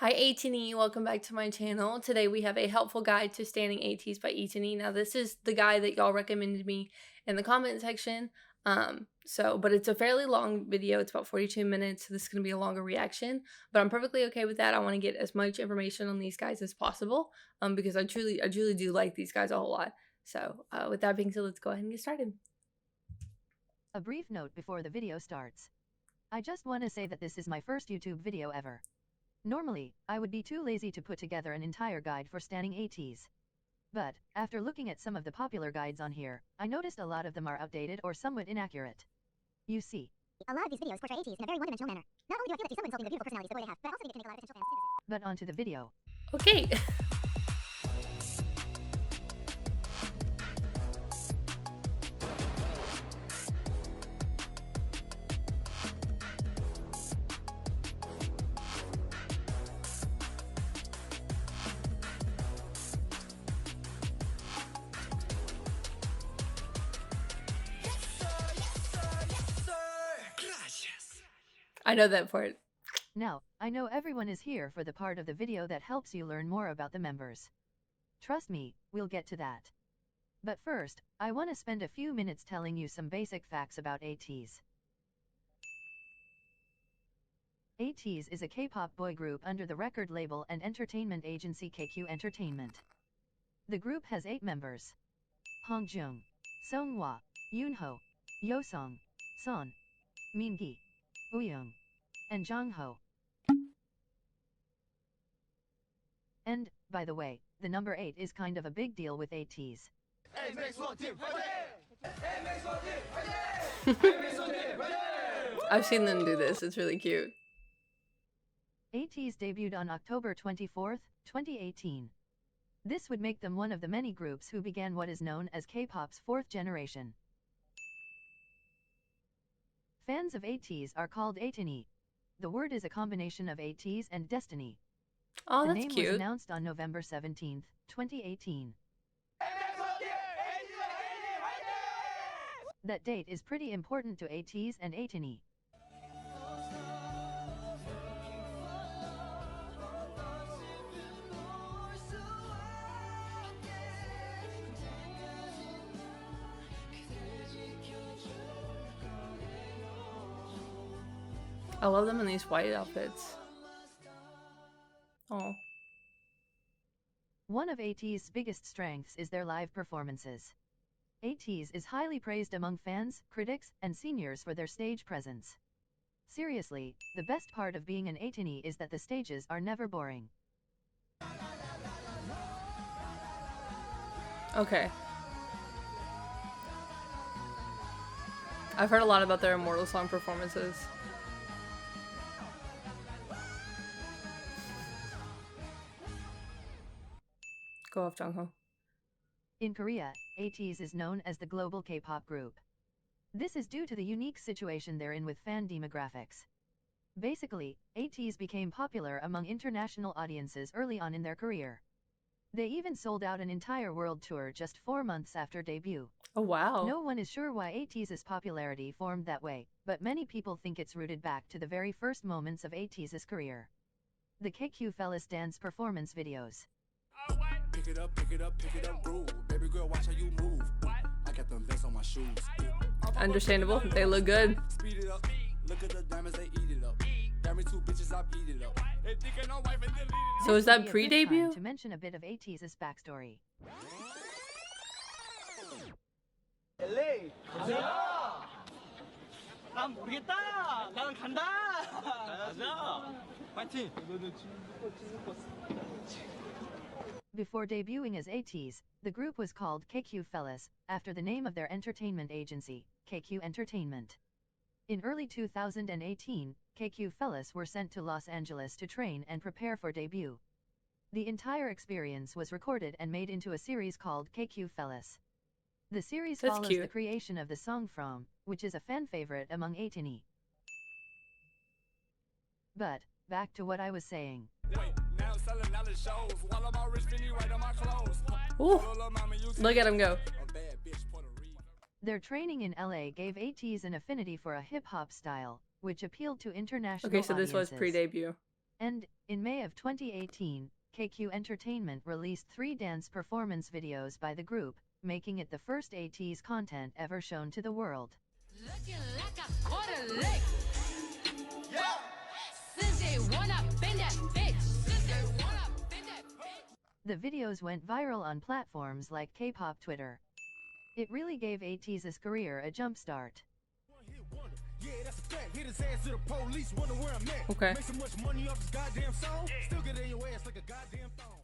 Hi ETINI, welcome back to my channel. Today we have a helpful guide to standing ateez by ETINI. Now this is the guide that y'all recommended me in the comment section. But it's a fairly long video. It's about 42 minutes, so this is going to be a longer reaction. But I'm perfectly okay with that. I want to get as much information on these guys as possible because I truly do like these guys a whole lot. So with that being said, let's go ahead and get started. A brief note before the video starts. I just want to say that this is my first YouTube video ever. Normally, I would be too lazy to put together an entire guide for standing ateez. But, after looking at some of the popular guides on here, I noticed a lot of them are outdated or somewhat inaccurate. You see, a lot of these videos portray ateez in a very one-dimensional manner. Not only do I feel that they're somewhat insulting the beautiful personalities the way they have, but I also think it can make a lot of potential fans. But onto the video. Okay. I know that part. Now, I know everyone is here for the part of the video that helps you learn more about the members. Trust me, we'll get to that. But first, I want to spend a few minutes telling you some basic facts about ateez. ateez is a K-pop boy group under the record label and entertainment agency KQ Entertainment. The group has 8 members: Hongjung, Seonghwa, Yoonho, Yosong, Son, Mingi, Uyoung, and Jongho. And, by the way, the number 8 is kind of a big deal with ateez. I've seen them do this. It's really cute. ateez debuted on October 24, 2018. This would make them one of the many groups who began what is known as K-pop's 4th generation. Fans of ateez are called ETINI. The word is a combination of ateez and destiny. Oh, the that's name cute. was announced on November 17, 2018. That date is pretty important to ateez and ETINI. I love them in these white outfits. Oh. One of ateez's biggest strengths is their live performances. ateez is highly praised among fans, critics, and seniors for their stage presence. Seriously, the best part of being an ETINI is that the stages are never boring. Okay. I've heard a lot about their Immortal song performances. Go off, Jongho. In Korea, ateez is known as the global K-pop group. This is due to the unique situation they're in with fan demographics. Basically, ateez became popular among international audiences early on in their career. They even sold out an entire world tour just 4 months after debut. Oh, wow. No one is sure why ateez's popularity formed that way, but many people think it's rooted back to the very first moments of ateez's career. The KQ Fellas dance performance videos. Pick it up, pick it up, pick it up, groove. Baby girl, watch how you move. I got them vents on my shoes. Understandable. They look good. Speed it up. Look at the diamonds, they eat it up. Got me 2 bitches, I beat it up. They thinking I'm wife and delete it. So is that This would be a good pre-debut? time to mention a bit of ateez's backstory. LA. 가자. 난 모르겠다. 나는 간다. 가자. 파이팅. 너는 Before debuting as ateez, the group was called KQ Fellas, after the name of their entertainment agency, KQ Entertainment. In early 2018, KQ Fellas were sent to Los Angeles to train and prepare for debut. The entire experience was recorded and made into a series called KQ Fellas. The series That's follows cute. the creation of the song From, which is a fan favorite among ETINI. But, back to what I was saying. Now I'm selling out the shows. While I'm all rich, Finny right on my clothes. Ooh, look at him go. A bad bitch, Puerto Rico. Their training in LA gave ateez an affinity for a hip-hop style, which appealed to international Okay, so this was audiences. pre-debut. And, in May of 2018, KQ Entertainment released 3 dance performance videos by the group, making it the first ateez content ever shown to the world. Looking like a quarter lick. Yeah. Since they wanna bend that bitch. Since they wanna bend that bitch. The videos went viral on platforms like K-pop Twitter. It really gave ateez's career a jump start. Yeah, that's a fact. Hit his ass to the police, wonder where I'm at. Okay. Make so much money off this goddamn song, still get in your ass like a goddamn thong.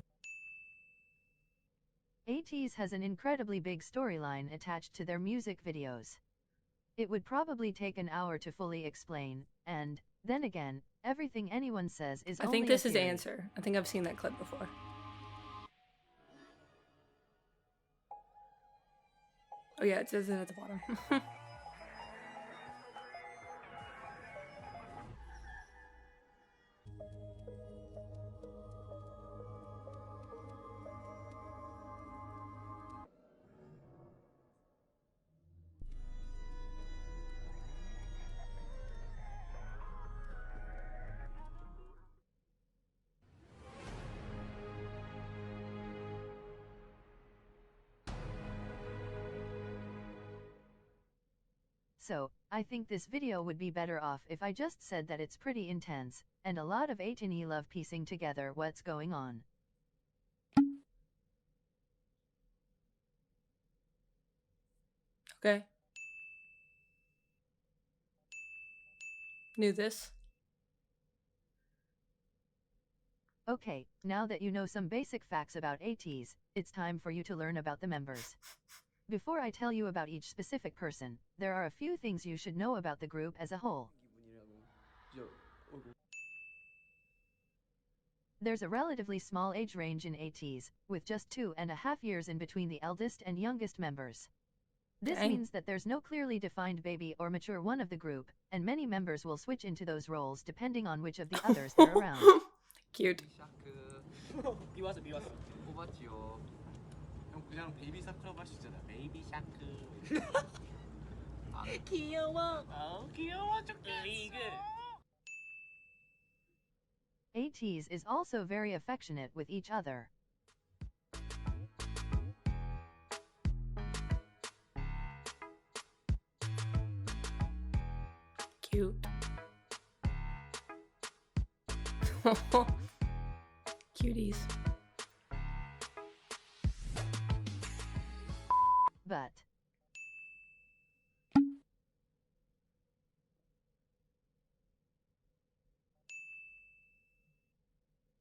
ateez has an incredibly big storyline attached to their music videos. It would probably take an hour to fully explain, and, then again, everything anyone says is I only think this a is theory. Answer. I think I've seen that clip before. Oh yeah, it says it at the bottom. So, I think this video would be better off if I just said that it's pretty intense, and a lot of ETINI love piecing together what's going on. Okay. Knew this. Okay, now that you know some basic facts about ateez, it's time for you to learn about the members. Before I tell you about each specific person, there are a few things you should know about the group as a whole. There's a relatively small age range in ateez, with just 2.5 years in between the eldest and youngest members. This Dang. means that there's no clearly defined baby or mature one of the group, and many members will switch into those roles depending on which of the others they're around. Cute. 비 왔어. 뽑았지요. 형 그냥 베이비 샤크라고 할 수 있잖아. 베이비 샤크. 귀여워. 귀여워 죽겠어. ateez is also very affectionate with each other. Cute. Cuties. But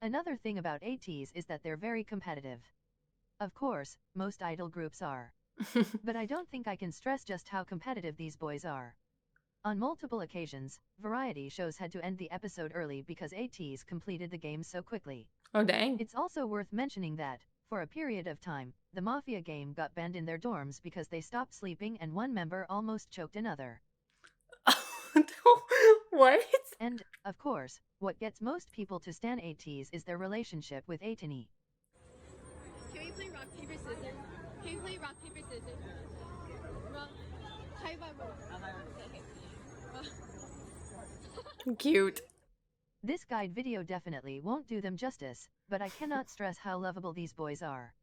another thing about ateez is that they're very competitive. Of course, most idol groups are. But I don't think I can stress just how competitive these boys are. On multiple occasions, variety shows had to end the episode early because ateez completed the game so quickly. Oh dang. It's also worth mentioning that, for a period of time, the Mafia game got banned in their dorms because they stopped sleeping and one member almost choked another. What? And, of course, what gets most people to stan ateez is their relationship with ETINI. Can we play rock, paper, scissors? Can we play rock, paper, scissors? Rock, okay. Cute. This guide video definitely won't do them justice, but I cannot stress how lovable these boys are.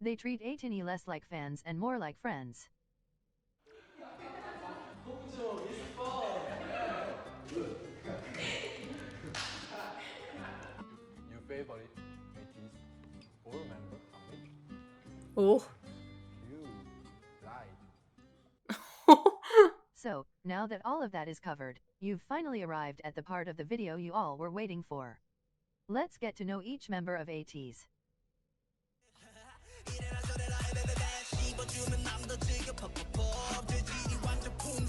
They treat ETINI less like fans and more like friends. Your favorite ateez or member? Oh. You lied. So, now that all of that is covered, you've finally arrived at the part of the video you all were waiting for. Let's get to know each member of ateez.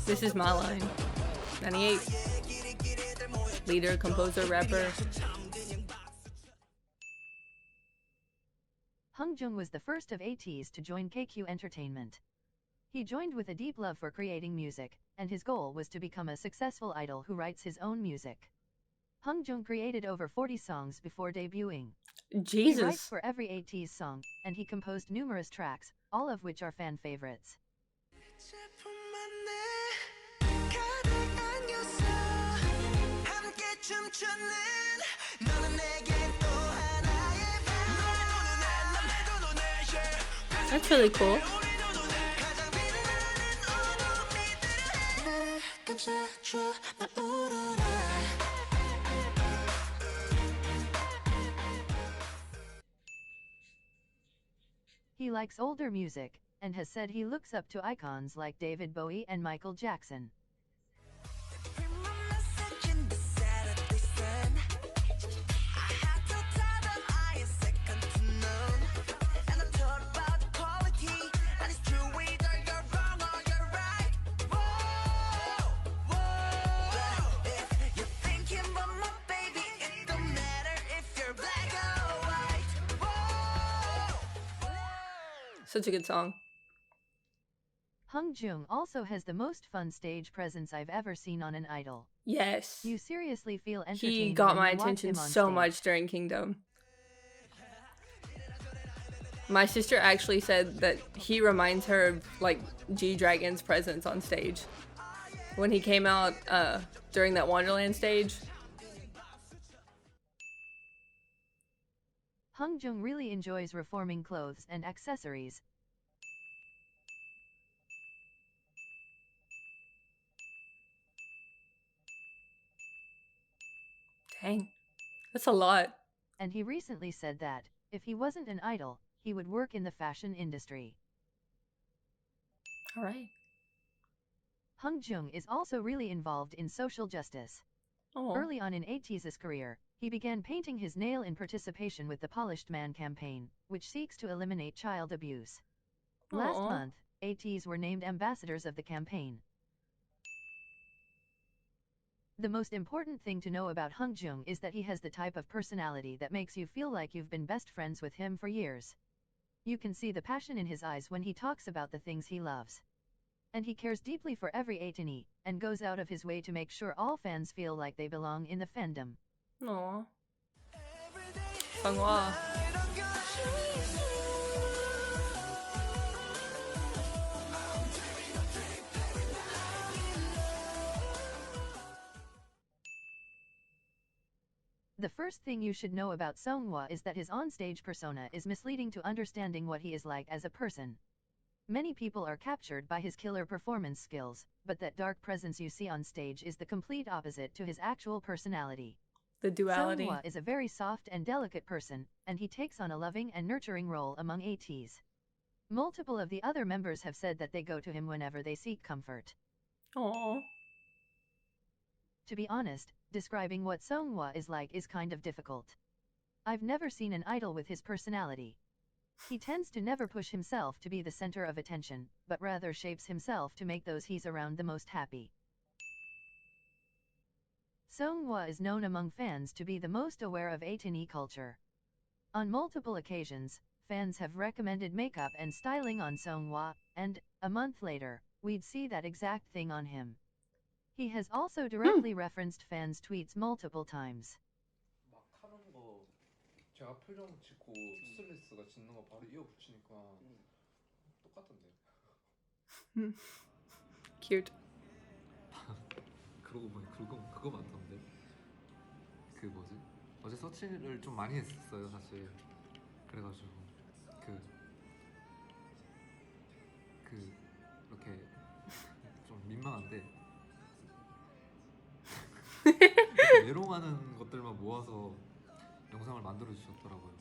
This is my line. 98. Leader, composer, rapper. Hungjung was the first of ateez to join KQ Entertainment. He joined with a deep love for creating music, and his goal was to become a successful idol who writes his own music. Hungjung created over 40 songs before debuting. He writes Jesus. for every ateez song, and he composed numerous tracks, all of which are fan favorites. That's really cool. He likes older music, and has said he looks up to icons like David Bowie and Michael Jackson. Such a good song. Hung Jung also has the most fun stage presence I've ever seen on an idol. Yes. You seriously feel entertained. He got when my you watch attention him on so stage. much during Kingdom. My sister actually said that he reminds her of like G-Dragon's presence on stage when he came out during that Wonderland stage. Hung Jung really enjoys reforming clothes and accessories. Dang, that's a lot. And he recently said that, if he wasn't an idol, he would work in the fashion industry. All right. Hung Jung is also really involved in social justice. Oh. Early on in ateez's career, he began painting his nail in participation with the Polished Man campaign, which seeks to eliminate child abuse. Last Aw. month, ateez were named ambassadors of the campaign. The most important thing to know about Hung Jung is that he has the type of personality that makes you feel like you've been best friends with him for years. You can see the passion in his eyes when he talks about the things he loves. And he cares deeply for every ETINI, and goes out of his way to make sure all fans feel like they belong in the fandom. Aw. Songhwa. The first thing you should know about Songhwa is that his onstage persona is misleading to understanding what he is like as a person. Many people are captured by his killer performance skills, but that dark presence you see on stage is the complete opposite to his actual personality. The duality. Songhwa is a very soft and delicate person, and he takes on a loving and nurturing role among ateez. Multiple of the other members have said that they go to him whenever they seek comfort. Aw. To be honest, describing what Songhwa is like is kind of difficult. I've never seen an idol with his personality. He tends to never push himself to be the center of attention, but rather shapes himself to make those he's around the most happy. Songhwa is known among fans to be the most aware of ETINI culture. On multiple occasions, fans have recommended makeup and styling on Songhwa, and, a month later, we'd see that exact thing on him. He has also directly referenced fans' tweets multiple times. 막 하는 거 제가 표정 짓고 스트레스가 짓는 거 바로 이어 붙이니까 똑같던데. Cute. 그러고 보니 그거 많던데. 그 뭐지? 어제 서치를 좀 많이 했었어요 사실. 그래가지고 이렇게 좀 민망한데. 메롱하는 것들만 모아서 영상을 만들어 주셨더라고요.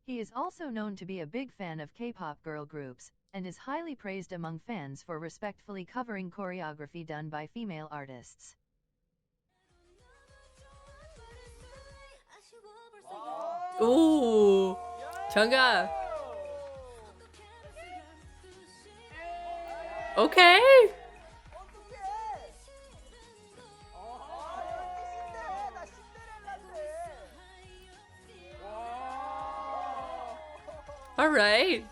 He is also known to be a big fan of K-pop girl groups, and is highly praised among fans for respectfully covering choreography done by female artists. Ooh. Chungga. Okay. All right.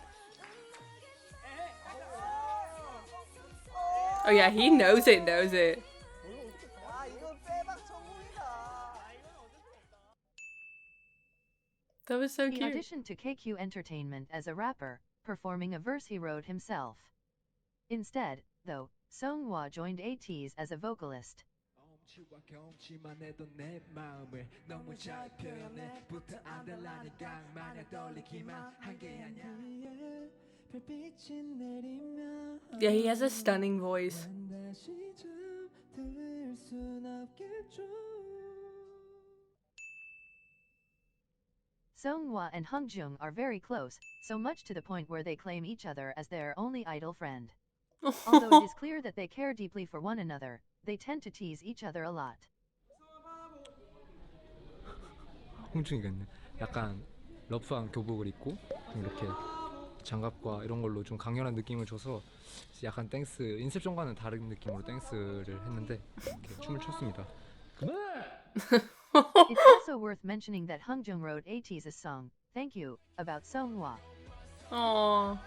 Oh yeah, he knows it. That was so He cute. auditioned to KQ Entertainment as a rapper, performing a verse he wrote himself. Instead, though, Songhwa joined ateez as a vocalist. 눈치와 경치만 해도 내 마음을 너무 잘 표현해 부터 안달나니까 마냥 떨리기만 한 게 아냐. Yeah, he has a stunning voice. Seonghwa and Hungjung are very close, so much to the point where they claim each other as their only idol friend. Although it is clear that they care deeply for one another, they tend to tease each other a lot. 홍중이가 있네. 약간 러프한 교복을 입고 이렇게 장갑과 이런 걸로 좀 강렬한 느낌을 줘서 약간 댄스, 인셉션과는 다른 느낌으로 댄스를 했는데 이렇게 춤을 췄습니다. It's also worth mentioning that Hungjung wrote ateez's song, Thank You, about Seonghwa. Aww.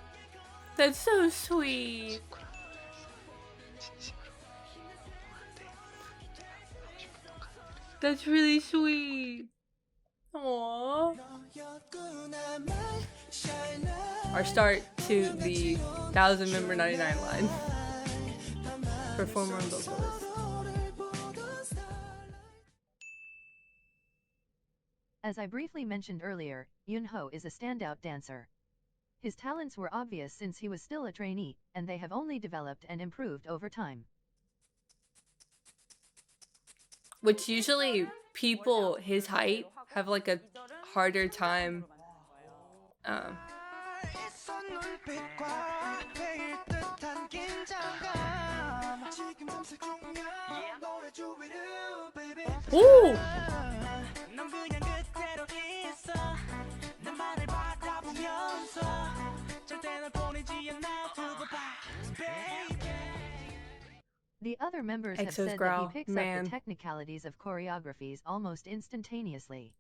That's so sweet. That's really sweet. Aww. Our start to the 1,000-member 99 line. Performer and vocalist. As I briefly mentioned earlier, Yoonho is a standout dancer. His talents were obvious since he was still a trainee, and they have only developed and improved over time. Which usually people his height have like a harder time Ooh! The other members have EXO's said that growl, he picks up man. the technicalities of choreographies almost instantaneously.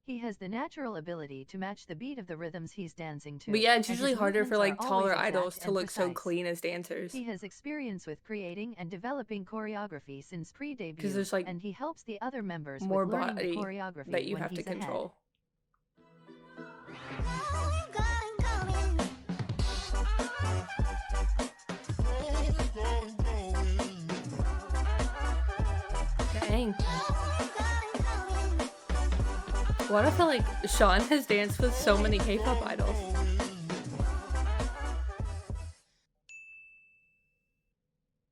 He has the natural ability to match the beat of the rhythms he's dancing to. But yeah, it's and usually his harder for like movements are always taller idols exact to and look so precise. clean as dancers. He has experience with creating and developing choreography since pre-debut, Because there's like and he helps the other members more with learning the body choreography that you when have to he's ahead. control. Dang. Why do I feel like Sean has danced with so many K-pop idols?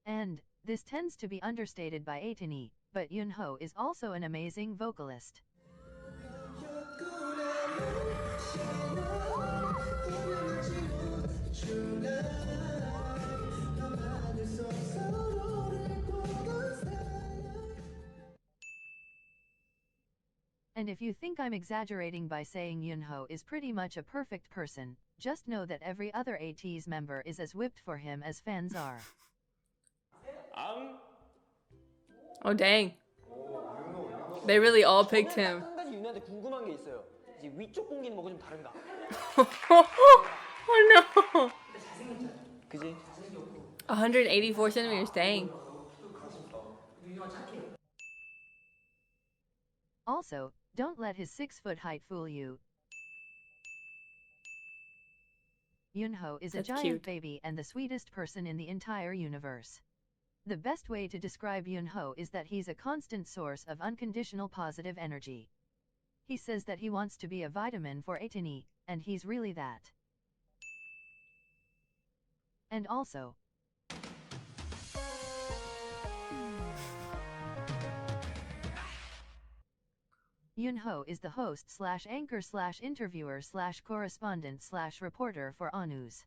And this tends to be understated by ETINI, but Yoonho is also an amazing vocalist. And if you think I'm exaggerating by saying Yoonho is pretty much a perfect person, just know that every other ateez member is as whipped for him as fans are. Oh dang. They really all picked him. 한 가지 윤희한테 궁금한 게 있어요. 이제 위쪽 공기는 뭐가 좀 다른가? Oh no. 그지? 184 centimeters, dang. Also, don't let his 6-foot height fool you. Yoonho is a That's giant cute. baby and the sweetest person in the entire universe. The best way to describe Yoonho is that he's a constant source of unconditional positive energy. He says that he wants to be a vitamin for ETINI, and he's really that. And also, Yoonho is the host / anchor / interviewer / correspondent / reporter for ateez.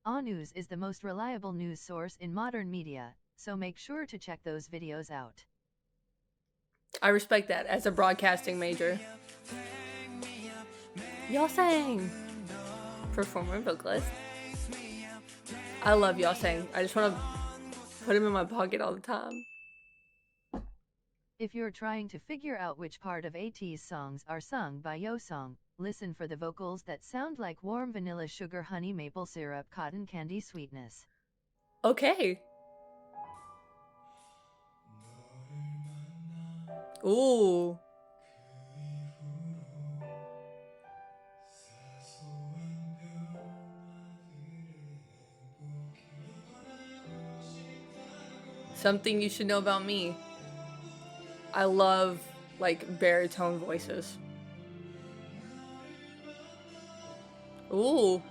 ateez is the most reliable news source in modern media, so make sure to check those videos out. I respect that as a broadcasting major. Yosang! Performer and vocalist. I love Yosang. I just want to put him in my pocket all the time. If you're trying to figure out which part of ateez songs are sung by Yosang, listen for the vocals that sound like warm vanilla sugar honey maple syrup cotton candy sweetness. Okay. Ooh. Something you should know about me. I love like baritone voices. Ooh.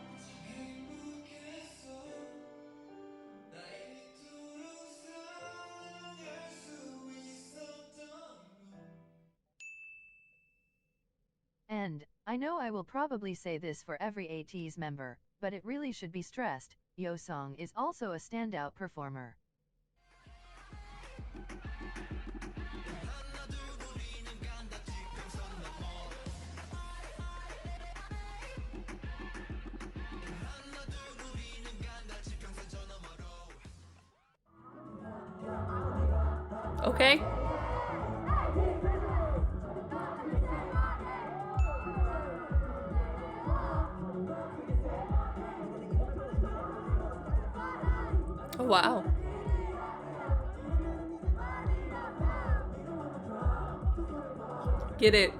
And, I know I will probably say this for every ateez member, but it really should be stressed, Yeosang is also a standout performer. Okay. Oh, wow. Get it.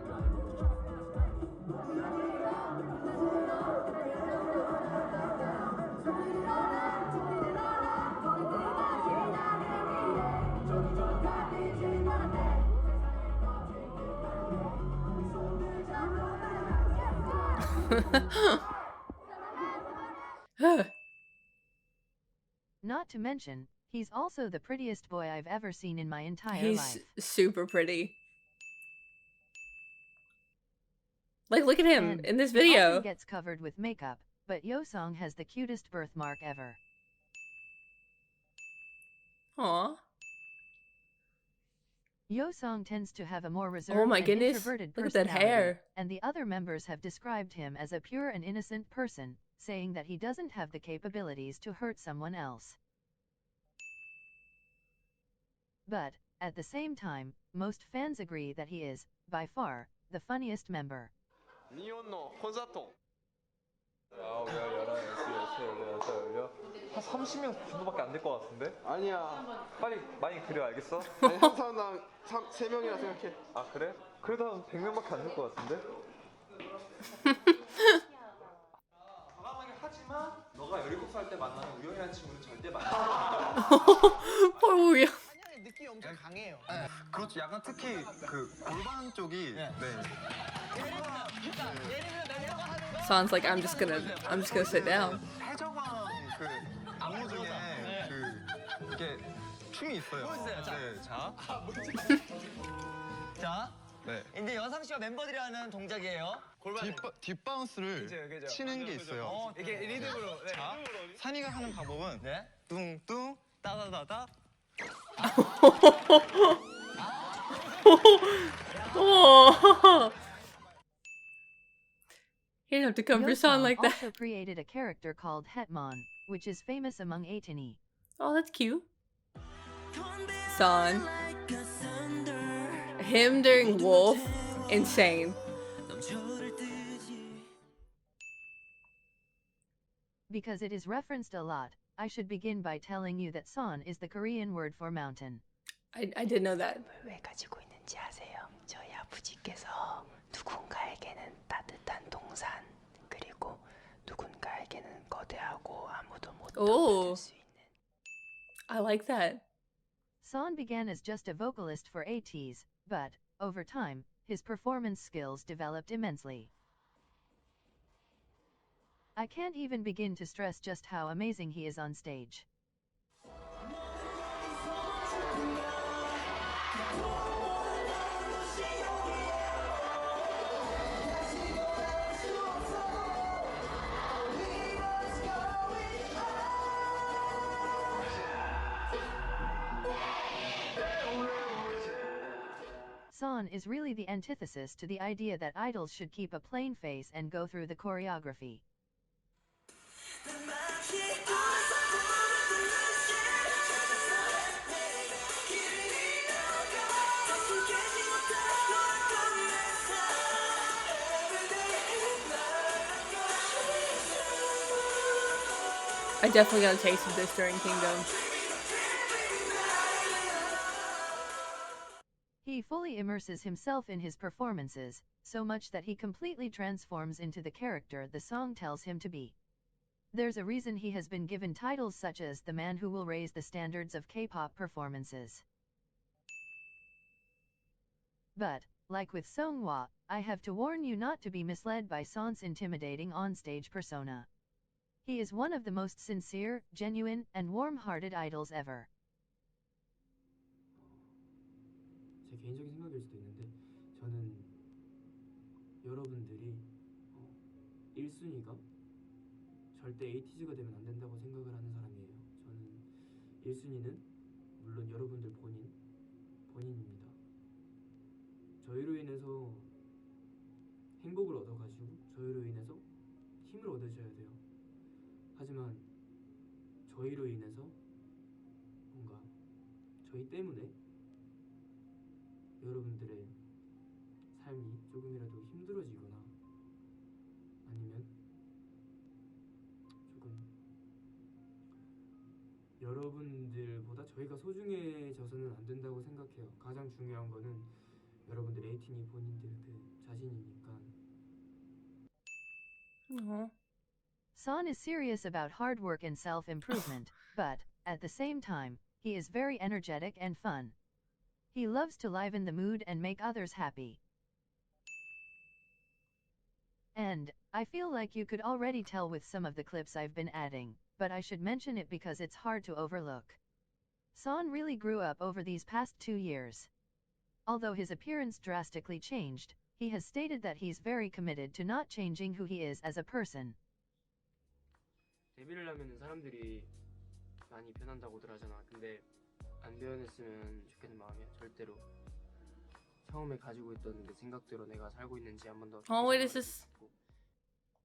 Not to mention, he's also the prettiest boy I've ever seen in my entire He's life. super pretty. Like, look at him And in this he often video. gets covered with makeup, but Yeosang has the cutest birthmark ever. Aw. Yeosang tends to have a more Oh reserved my and goodness. introverted Look at that personality, hair. and the other members have described him as a pure and innocent person, saying that he doesn't have the capabilities to hurt someone else. But, at the same time, most fans agree that he is, by far, the funniest member. 한 30명 정도밖에 안 될 것 같은데? 아니야. 빨리 많이 그려 알겠어? 아니 항상 난 3명이라 생각해. 아 그래? 그래도 한 100명밖에 안 될 것 같은데? 과감하게 하지만 너가 17살 때 만나는 우영이라는 친구는 절대 만나지 않아. Poor 우영. 느낌이 엄청 강해요. 그렇죠. 약간 특히 그 골반 쪽이 네. Sounds like I'm just gonna sit down. 해적왕 그 안무 중에 그 이게 춤이 있어요. 네, 자. 자, 네. 이제 여상 씨와 멤버들이 하는 동작이에요. 뒷바운스를 그죠. 치는 게 있어요. 이게 리듬으로. 네. 자, 산이가 하는 방법은 네. 뚱뚱 따다다다. Oh. You don't have to cover a song Yeosang like that. also created a character called Hetman, which is famous among ETINI. Oh, that's cute. Son. Him during Wolf, insane. Because it is referenced a lot, I should begin by telling you that Son is the Korean word for mountain. I did know that. 왜 가지고 있는지 아세요? 저희 아버지께서 누군가에게는 따뜻한 동산 그리고 누군가에게는 거대하고 아무도 못 Oh. 넘어들 수 있는. I like that. Son began as just a vocalist for ateez, but, over time, his performance skills developed immensely. I can't even begin to stress just how amazing he is on stage. Son is really the antithesis to the idea that idols should keep a plain face and go through the choreography. I definitely got a taste of this during Kingdom. He fully immerses himself in his performances, so much that he completely transforms into the character the song tells him to be. There's a reason he has been given titles such as the man who will raise the standards of K-pop performances. But, like with Songhwa, I have to warn you not to be misled by Son's intimidating onstage persona. He is one of the most sincere, genuine, and warm-hearted idols ever. 제 개인적인 생각일 수도 있는데 저는 여러분들이 1순위가 절대 에이티즈가 되면 안 된다고 생각을 하는 사람이에요. 저는 1순위는 물론 여러분들 본인입니다. 저희로 인해서 행복을 얻어가지고 저희로 인해서 힘을 얻으셔야 돼요. 하지만 저희로 인해서 뭔가 저희 때문에 여러분들의 삶이 조금이라도 힘들어지거나 아니면 조금 여러분들보다 저희가 소중해져서는 안 된다고 생각해요. 가장 중요한 거는 여러분들 에이티니 본인들 그 자신이니까. Son is serious about hard work and self-improvement, but, at the same time, he is very energetic and fun. He loves to liven the mood and make others happy. And, I feel like you could already tell with some of the clips I've been adding, but I should mention it because it's hard to overlook. Son really grew up over these past 2 years. Although his appearance drastically changed, he has stated that he's very committed to not changing who he is as a person. 데뷔를 하면은 사람들이 많이 변한다고들 하잖아. 근데 안 변했으면 좋겠는 마음이야. 절대로. 처음에 가지고 있던 그 생각대로 내가 살고 있는지 한 번 더. Oh, wait, is this?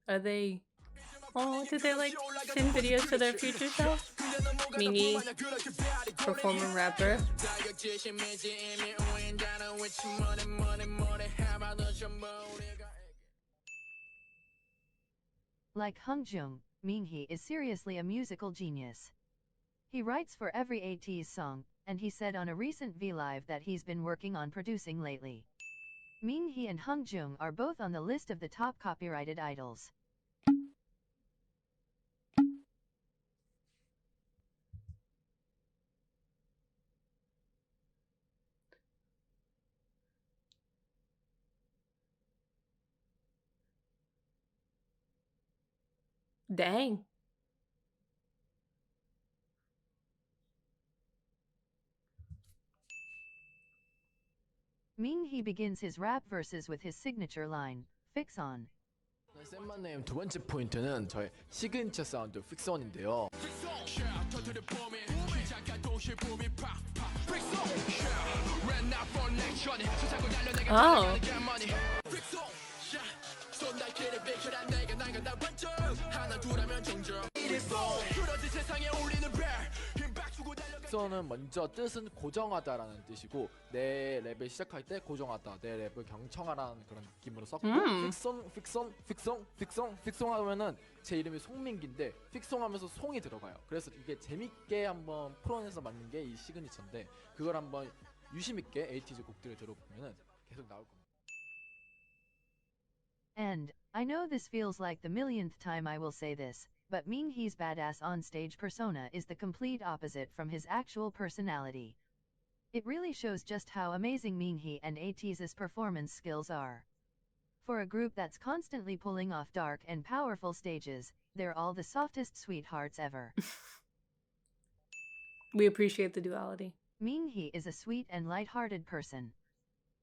Are they? Oh, did they like send videos to their future self? Mingy, performer rapper. Like Hungjung, Minghee is seriously a musical genius. He writes for every ateez song, and he said on a recent V-Live that he's been working on producing lately. Minghee and Hungjung are both on the list of the top copyrighted idols. Dang. Minghee begins his rap verses with his signature line, Fix On. 샘만네임 두 번째 포인트는 저의 시그니처 사운드 픽스온인데요. 픽스온은 먼저 뜻은 고정하다라는 뜻이고 내 랩을 시작할 때 고정하다, 내 랩을 경청하라는 그런 느낌으로 썼고 픽송 하면은 제 이름이 송민기인데 픽송 하면서 송이 들어가요. 그래서 이게 재밌게 한번 풀어내서 만든 게 이 시그니처인데 그걸 한번 유심있게 에이티즈 곡들을 들어보면은 계속 나올 겁니다. And, I know this feels like the millionth time I will say this, but Minghee's badass on-stage persona is the complete opposite from his actual personality. It really shows just how amazing Minghee and ateez's performance skills are. For a group that's constantly pulling off dark and powerful stages, they're all the softest sweethearts ever. We appreciate the duality. Minghee is a sweet and light-hearted person.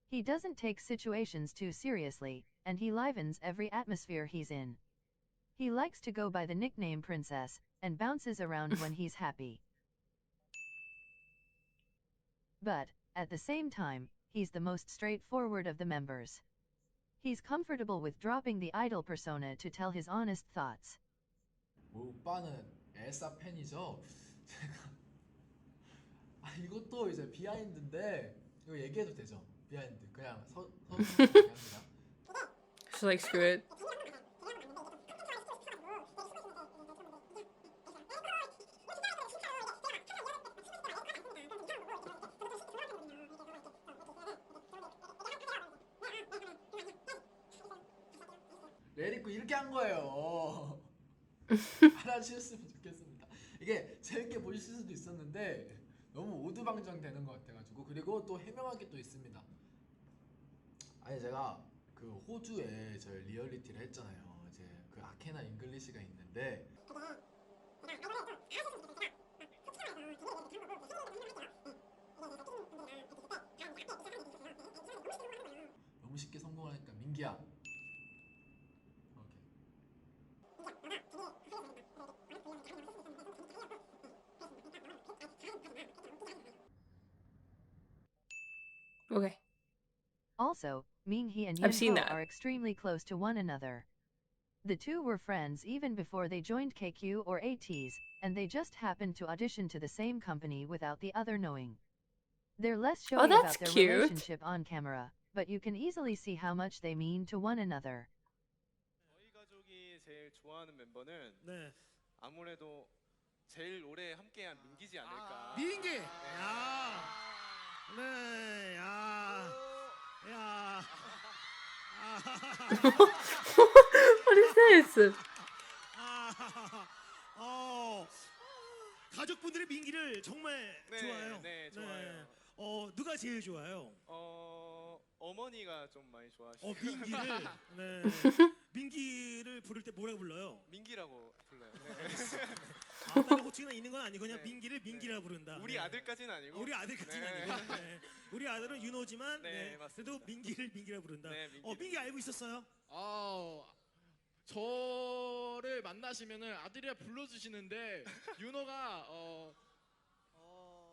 He doesn't take situations too seriously, and he livens every atmosphere he's in. He likes to go by the nickname Princess, and bounces around when he's happy. But, at the same time, he's the most straightforward of the members. He's comfortable with dropping the idol persona to tell his honest thoughts. 오빠는 엘사 팬이죠? 이것도 이제 비하인드인데 이거 얘기해도 되죠? 비하인드 그냥 얘기합니다. She's like, screw it. 레디코 이렇게 한 거예요. 알아주셨으면 좋겠습니다. 이게 재밌게 보실 수도 있었는데 너무 오두방정 되는 것 같아가지고 그리고 또 해명할 게 또 있습니다. 아니 제가 그 호주에 저 리얼리티를 했잖아요. 이제 그 아케나 잉글리시가 있는데 너무 쉽게 성공하니까 민기야. Okay. Also, Minghee and I've seen Yunho that. are extremely close to one another. The two were friends even before they joined KQ or ateez, and they just happened to audition to the same company without the other knowing. They're less showy Oh, that's about their cute. relationship on camera, but you can easily see how much they mean to one another. 저희 가족이 제일 좋아하는 멤버는 네. 아무래도 제일 오래 함께한 민기지 않을까. 민기. 네. 야. 네. 야. 야. What is this? 가족분들의 민기를 정말 네, 좋아해요. 네, 좋아요. 누가 제일 좋아요? 어머니가 좀 많이 좋아하시고. 민기를. 네. 민기를 부를 때 뭐라고 불러요? 민기라고 불러요. 네. 다른 호칭이 있는 건 아니고 그냥 민기를 민기라 부른다. 우리 아들까지는 아니고. 우리 아들까지는 아니고. 네. 우리 아들은 윤호지만 그래도 민기를 민기라 부른다. 네, 민기 알고 있었어요? 저를 만나시면은 아들이라 불러주시는데 윤호가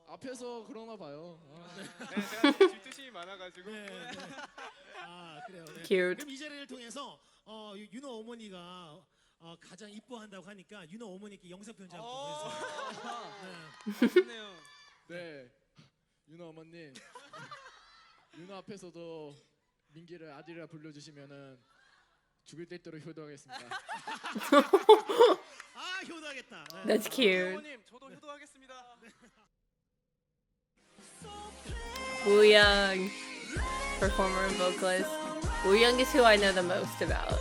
앞에서 그러나 봐요. 네, 제가 좀 질투심이 많아가지고. 그래요. 네. Cute. 그럼 이 자리를 통해서 윤호 어머니가 가장 이뻐한다고 하니까 윤호 어머니께 영상 편지 한번 보내주세요. 좋네요. 네, 윤호 어머님, 윤호 앞에서도 민기를 아들이라 불러주시면은 죽을 때 있도록 효도하겠습니다. 효도하겠다. 네. That's cute. 어머님, 저도 효도하겠습니다. Wooyoung, performer and vocalist. Wooyoung is who I know the most about.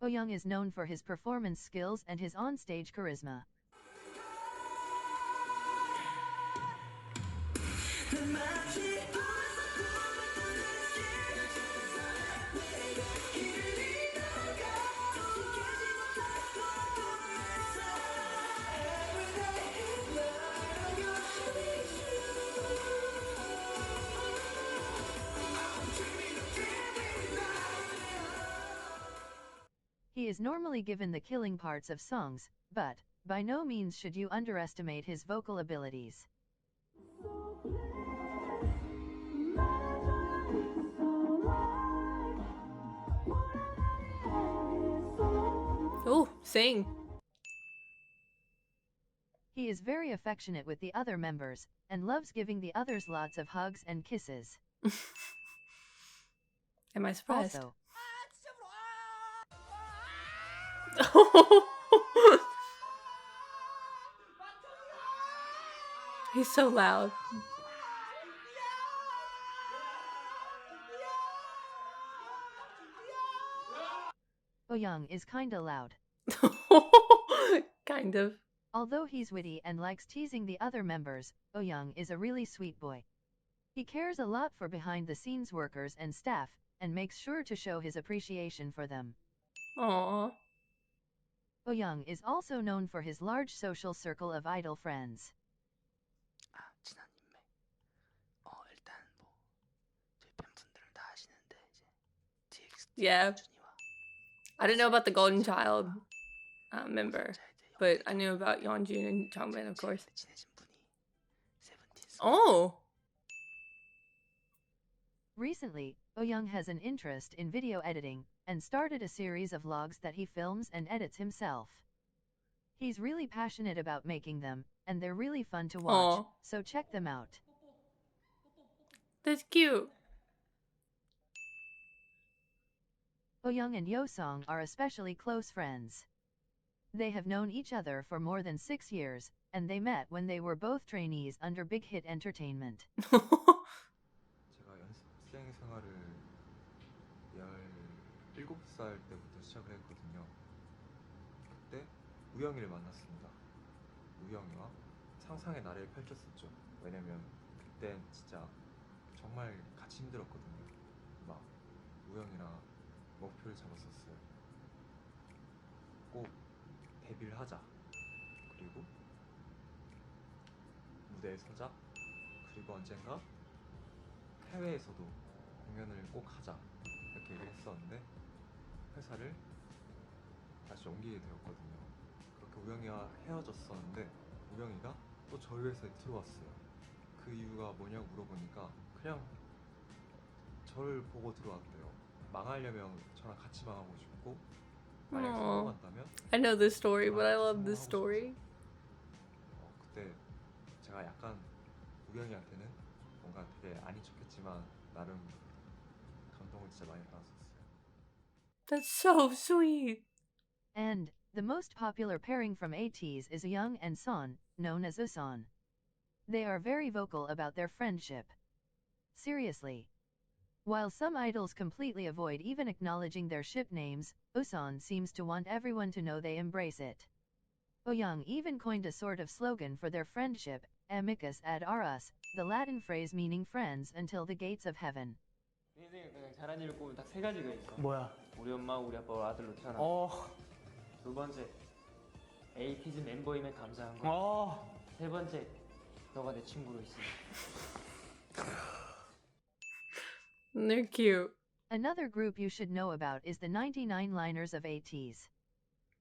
Oyoung is known for his performance skills and his on-stage charisma. He is normally given the killing parts of songs, but by no means should you underestimate his vocal abilities. Oh, sing. He is very affectionate with the other members, and loves giving the others lots of hugs and kisses. Am I surprised? Also, He's so loud. Oyoung is kinda loud. Kind of. Although he's witty and likes teasing the other members, Oyoung is a really sweet boy. He cares a lot for behind-the-scenes workers and staff, and makes sure to show his appreciation for them. Aww. Oyoung is also known for his large social circle of idol friends. 친한 인맥. 일단 뭐 저희 팬분들은 다 아시는데 이제 TXT Yeah. I didn't know about the Golden Child member, but I knew about Yeonjun and Changbin, of course. Oh. Recently, Oyoung has an interest in video editing, and started a series of vlogs that he films and edits himself. He's really passionate about making them, and they're really fun to watch, Aw. so check them out. That's cute. Oyoung and Yeosong are especially close friends. They have known each other for more than 6 years, and they met when they were both trainees under Big Hit Entertainment. 제가 연습생 생활을 17살 때부터 시작을 했거든요. 그때 우영이를 만났습니다. 우영이와 상상의 나래를 펼쳤었죠. 왜냐면 그땐 진짜 정말 같이 힘들었거든요. 막 우영이랑 목표를 잡았었어요. 꼭 데뷔를 하자. 그리고 무대에 서자. 그리고 언젠가 해외에서도 공연을 꼭 하자. 이렇게 얘기를 했었는데 회사를 다시 옮기게 되었거든요. 그렇게 우영이와 헤어졌었는데 우영이가 또 저희 회사에 들어왔어요. 그 이유가 뭐냐고 물어보니까 그냥 저를 보고 들어왔대요. 망하려면 저랑 같이 망하고 싶고 만약 Aw. 성공한다면 I know this story, but I love this story. 그때 제가 약간 우영이한테는 뭔가 되게 아닌 척했지만 나름 감동을 진짜 많이 받았었어요. That's so sweet. And the most popular pairing from ateez is Young and Son, known as Usan. They are very vocal about their friendship. Seriously. While some idols completely avoid even acknowledging their ship names, Usan seems to want everyone to know they embrace it. Young even coined a sort of slogan for their friendship, amicus ad auras, the Latin phrase meaning friends until the gates of heaven. 내 인생에 그냥 잘한 일을 꼽으면 딱 세 가지가 있어. 뭐야? 우리 엄마, 우리 아빠 아들로 태어나. 두 번째, 에이티즈 멤버임에 감사한 거. 세 번째, 너가 내 친구로 있으니. They're cute. Another group you should know about is the 99liners of ateez.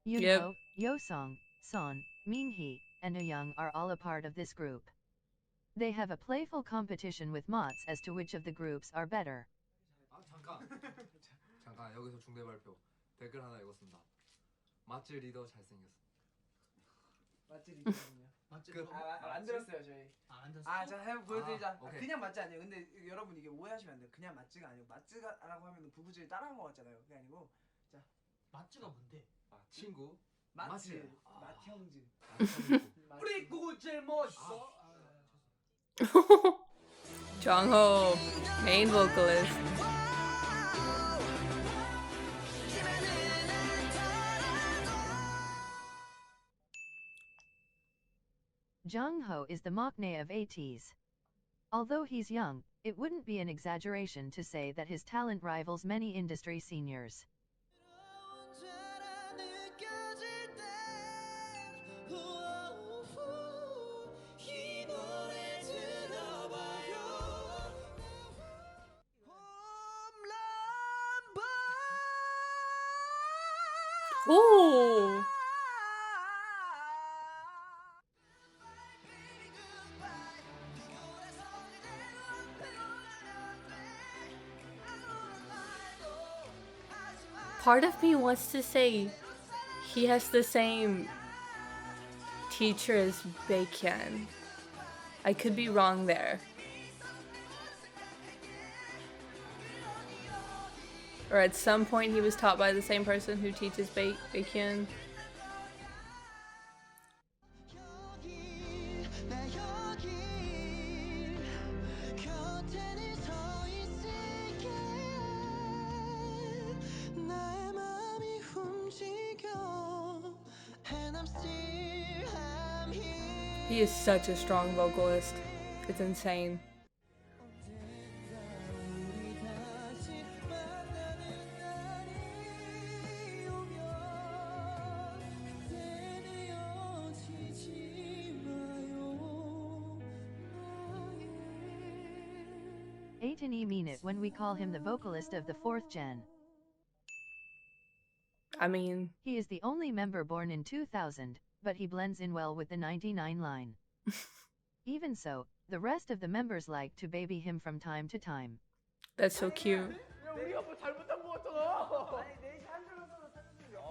Yep. Yoonho, Yosong, Son, Minhee, and Young are all a part of this group. They have a playful competition with Mots as to which of the groups are better. 잠깐 여기서 중대 발표. 댓글 하나 읽었습니다. 맛집 리더 잘생겼어. 맛집 리더군요. 안 들었어요 저희. 안 들었어. 자 한번 보여드리자. 그냥 맛집 아니에요. 근데 여러분 이게 오해하시면 안 돼요. 그냥 맛집가 아니고 맛집라고 하면 부부들이 따라한 것 같잖아요. 그게 아니고 자 맛즈가 뭔데? 친구. 맛집, 맛형즈. 우리 구구 제일 멋있어. Jongho, main vocalist. Jongho is the maknae of ateez. Although he's young, it wouldn't be an exaggeration to say that his talent rivals many industry seniors. Ooh. Part of me wants to say he has the same teacher as Baekhyun. I could be wrong there. Or at some point he was taught by the same person who teaches Baekhyun. He is such a strong vocalist. It's insane. ETINI mean it when we call him the vocalist of the 4th gen. I mean, he is the only member born in 2000, but he blends in well with the 99 line. Even so, the rest of the members like to baby him from time to time. That's so cute. 우리 아빠 잘못한 거 같잖아. 아니 내 한줄로서 살려주려.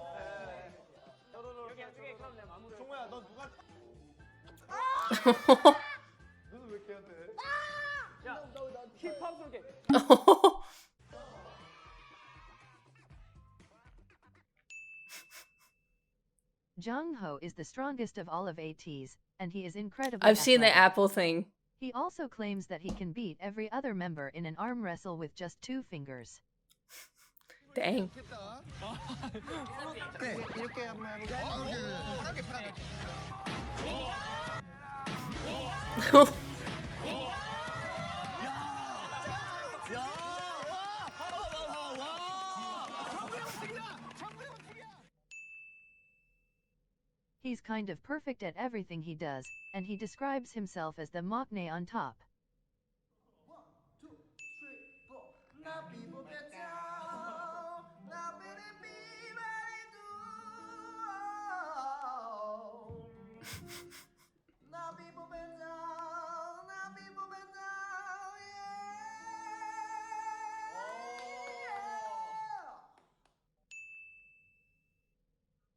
여기 안쪽에 그럼 내가 마무리. 종호야, 너 누가? 너는 왜 걔한테? 야, 나 힙합 소개. Jongho is the strongest of all of ateez, and he is incredibly I've seen the athletic. apple thing. He also claims that he can beat every other member in an arm wrestle with just 2 fingers. Dang. He's kind of perfect at everything he does, and he describes himself as the maknae on top.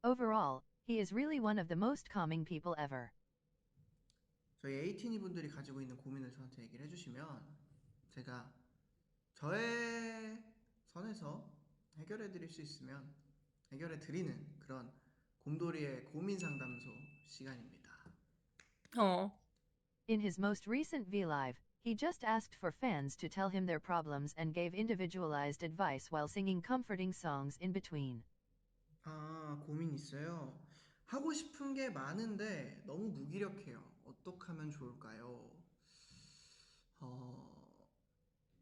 Overall, he is really one of the most calming people ever. 저희 에이티니 분들이 가지고 있는 고민을 저한테 얘기를 해주시면 제가 저의 선에서 해결해 드릴 수 있으면 해결해 드리는 그런 곰돌이의 고민 상담소 시간입니다. In his most recent V-Live, he just asked for fans to tell him their problems and gave individualized advice while singing comforting songs in between. 고민 있어요. 하고 싶은 게 많은데 너무 무기력해요. 어떻게 하면 좋을까요?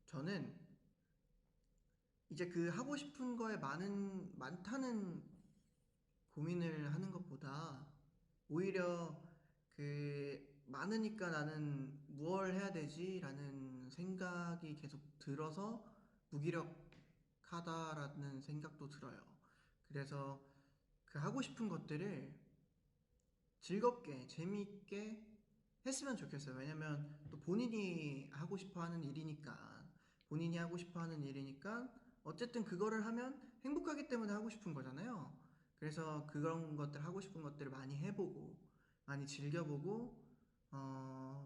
저는 이제 그 하고 싶은 거에 많다는 고민을 하는 것보다 오히려 그 많으니까 나는 무엇을 해야 되지? 라는 생각이 계속 들어서 무기력하다라는 생각도 들어요. 그래서 그 하고 싶은 것들을 즐겁게 재미있게 했으면 좋겠어요. 왜냐면 또 본인이 하고 싶어 하는 일이니까 어쨌든 그거를 하면 행복하기 때문에 하고 싶은 거잖아요. 그래서 그런 것들 하고 싶은 것들을 많이 해보고 많이 즐겨보고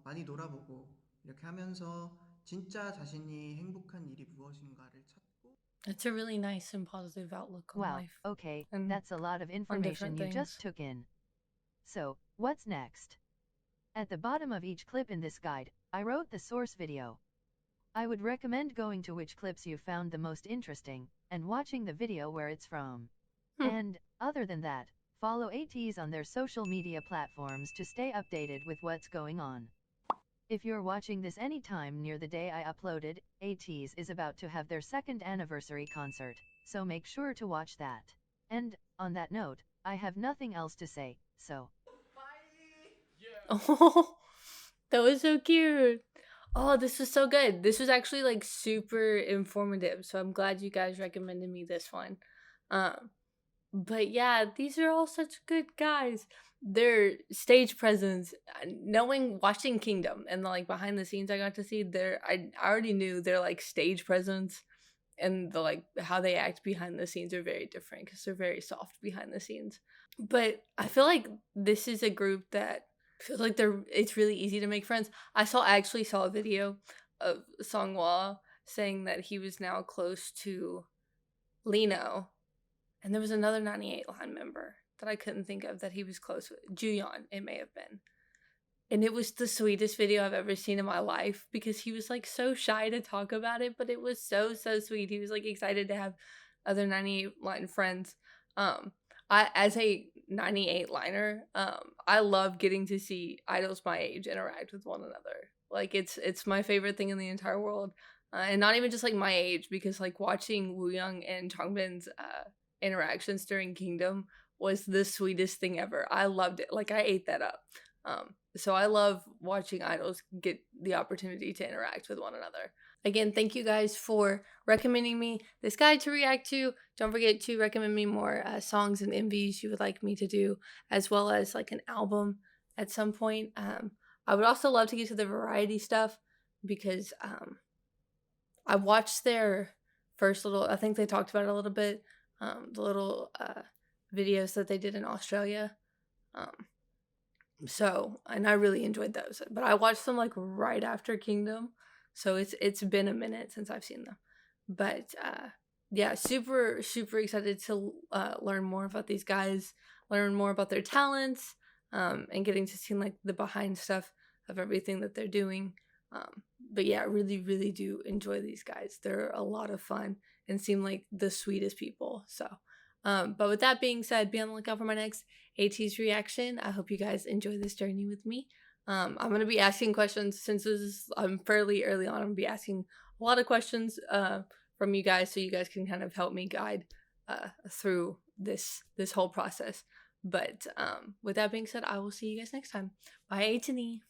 많이 놀아보고 이렇게 하면서 진짜 자신이 행복한 일이 무엇인가를 찾고. It's a really nice and positive outlook on Wow, life. okay, And that's a lot of on information different you things. just took in. So, what's next? At the bottom of each clip in this guide, I wrote the source video. I would recommend going to which clips you found the most interesting, and watching the video where it's from. And, other than that, follow ateez on their social media platforms to stay updated with what's going on. If you're watching this anytime near the day I uploaded, ateez is about to have their 2nd anniversary concert, so make sure to watch that. And, on that note, I have nothing else to say, so. Oh, that was so cute. Oh, this was so good. This was actually like super informative, so I'm glad you guys recommended me this one. But yeah, these are all such good guys. Their stage presence, watching Kingdom and the like behind the scenes I got to see there, I already knew their like stage presence and the like how they act behind the scenes are very different because they're very soft behind the scenes. But I feel like this is a group that feels like it's really easy to make friends. I actually saw a video of Songhwa saying that he was now close to Lino, and there was another 98 line member that I couldn't think of that he was close with. Juyeon, it may have been. And it was the sweetest video I've ever seen in my life because he was like so shy to talk about it, but it was so sweet. He was like excited to have other 98 line friends. I, as a 98 liner, I love getting to see idols my age interact with one another. Like it's my favorite thing in the entire world. And not even just like my age, because like watching Wooyoung and Changbin's interactions during Kingdom was the sweetest thing ever. I loved it. Like I ate that up. So I love watching idols get the opportunity to interact with one another. Again, thank you guys for recommending me this guide to react to. Don't forget to recommend me more songs and MVs you would like me to do, as well as like an album at some point. I would also love to get to the variety stuff because I watched their first little, I think they talked about it a little bit, the little videos that they did in Australia. So, and I really enjoyed those. But I watched them like right after Kingdom. So it's been a minute since I've seen them. But yeah, super excited to learn more about these guys, learn more about their talents, and getting to see like the behind stuff of everything that they're doing. But yeah, really do enjoy these guys. They're a lot of fun and seem like the sweetest people. So but with that being said, be on the lookout for my next ateez reaction. I hope you guys enjoy this journey with me. I'm going to be asking questions since I'm fairly early on. I'm going to be asking a lot of questions from you guys, so you guys can kind of help me guide through this whole process. But with that being said, I will see you guys next time. Bye, ETINI.